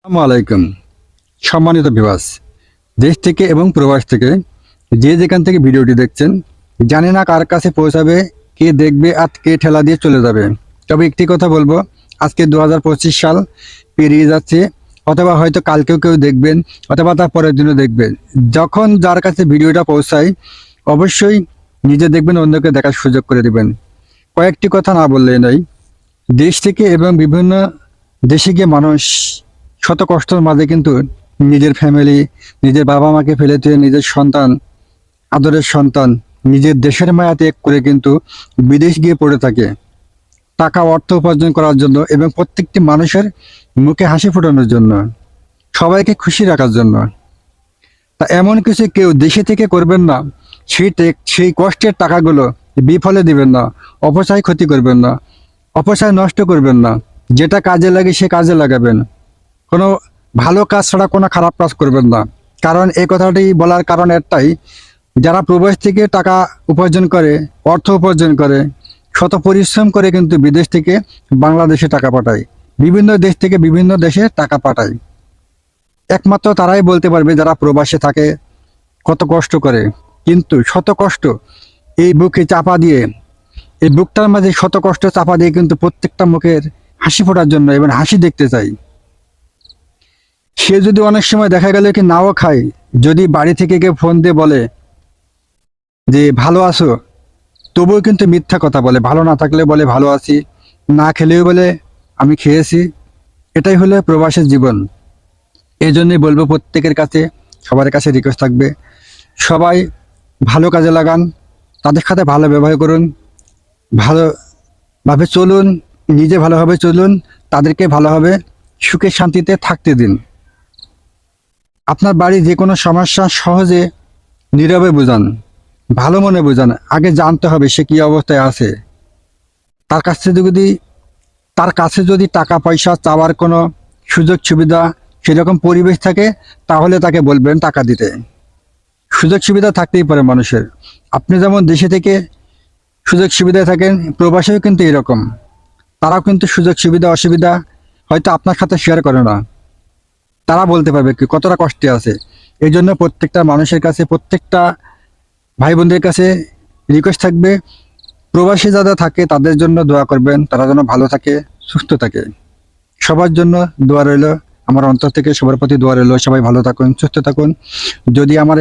আসসালামু আলাইকুম। সম্মানিত ভিউয়ার্স, দেশ থেকে এবং প্রবাস থেকে যে যেখান থেকে ভিডিওটি দেখছেন, জানি না কার কাছে পৌঁছাবে, কে দেখবে আর কে ঠেলা দিয়ে চলে যাবে। তবে একটি কথা বলবো, আজকে 2025 সাল পেরিয়ে যাচ্ছে, অথবা হয়তো কালকেও কেউ দেখবেন, অথবা তার পরের দিনও দেখবেন। যখন যার কাছে ভিডিওটা পৌঁছায়, অবশ্যই নিজে দেখবেন, অন্যকে দেখার সুযোগ করে দিবেন। কয়েকটি কথা না বললেই নয়। দেশ থেকে এবং বিভিন্ন দেশে গিয়ে মানুষ শত কষ্টের মাঝে কিন্তু নিজের ফ্যামিলি, নিজের বাবা মাকে ফেলে দিয়ে নিজের সন্তান, আদরের সন্তান, নিজের দেশের মায়া ত্যাগ করে কিন্তু বিদেশ গিয়ে পড়ে থাকে টাকা অর্থ উপার্জন করার জন্য এবং প্রত্যেকটি মানুষের মুখে হাসি ফোটানোর জন্য, সবাইকে খুশি রাখার জন্য। তা এমন কিছু কেউ দেশে থেকে করবেন না। সেই কষ্টের টাকাগুলো বিফলে দিবেন না, অপচয় ক্ষতি করবেন না, অপচয় নষ্ট করবেন না। যেটা কাজে লাগে সে কাজে লাগাবেন। কোনো ভালো কাজ ছাড়া কোনো খারাপ কাজ করবেন না। কারণ এই কথাটি বলার কারণ একটাই, যারা প্রবাস থেকে টাকা উপার্জন করে, অর্থ উপার্জন করে, শত পরিশ্রম করে কিন্তু বিদেশ থেকে বাংলাদেশে টাকা পাঠায়, বিভিন্ন দেশ থেকে বিভিন্ন দেশে টাকা পাঠায়। একমাত্র তারাই বলতে পারবে যারা প্রবাসে থাকে কত কষ্ট করে। কিন্তু শত কষ্ট এই বুকে চাপা দিয়ে, এই বুকটার মাঝে শত কষ্ট চাপা দিয়ে কিন্তু প্রত্যেকটা মুখের হাসি ফোটার জন্য এবং হাসি দেখতে চাই। সে যদি অনেক সময় দেখা গেল কি নাও খায়, যদি বাড়ি থেকে কেউ ফোন দিয়ে বলে যে ভালো আছো, তবুও কিন্তু মিথ্যা কথা বলে। ভালো না থাকলে বলে ভালো আছি, না খেলেও বলে আমি খেয়েছি। এটাই হলো প্রবাসের জীবন। এই জন্যই বলবো প্রত্যেকের কাছে, সবার কাছে রিকোয়েস্ট থাকবে, সবাই ভালো কাজে লাগান, তাদের সাথে ভালো ব্যবহার করুন, ভালোভাবে চলুন, নিজে ভালোভাবে চলুন, তাদেরকে ভালোভাবে সুখে শান্তিতে থাকতে দিন। আপনার বাড়ি যে কোনো সমস্যা সহজে নীরবে বোঝান, ভালো মনে বোঝান। আগে জানতে হবে সে কি অবস্থায় আছে। তার কাছে যদি টাকা পয়সা চাওয়ার কোনো সুযোগ সুবিধা সেরকম পরিবেশ থাকে, তাহলে তাকে বলবেন টাকা দিতে। সুযোগ সুবিধা থাকতেই পারে মানুষের। আপনি যেমন দেশে থেকে সুযোগ সুবিধায় থাকেন, প্রবাসেও কিন্তু এরকম। তারাও কিন্তু সুযোগ সুবিধা অসুবিধা হয়তো আপনার সাথে শেয়ার করে না। তারা বলতে পারবে কি কতটা কষ্টে আছে। এই জন্য প্রত্যেকটা মানুষের কাছে, প্রত্যেকটা ভাই বোনদের কাছে রিকোয়েস্ট থাকবে, প্রবাসী যারা থাকে তাদের জন্য দোয়া করবেন, তারা যেন ভালো থাকে, সুস্থ থাকে। সবার জন্য দোয়া রইল, আমার অন্তর থেকে সবার প্রতি দোয়া রইল। সবাই ভালো থাকুন, সুস্থ থাকুন। যদি আমার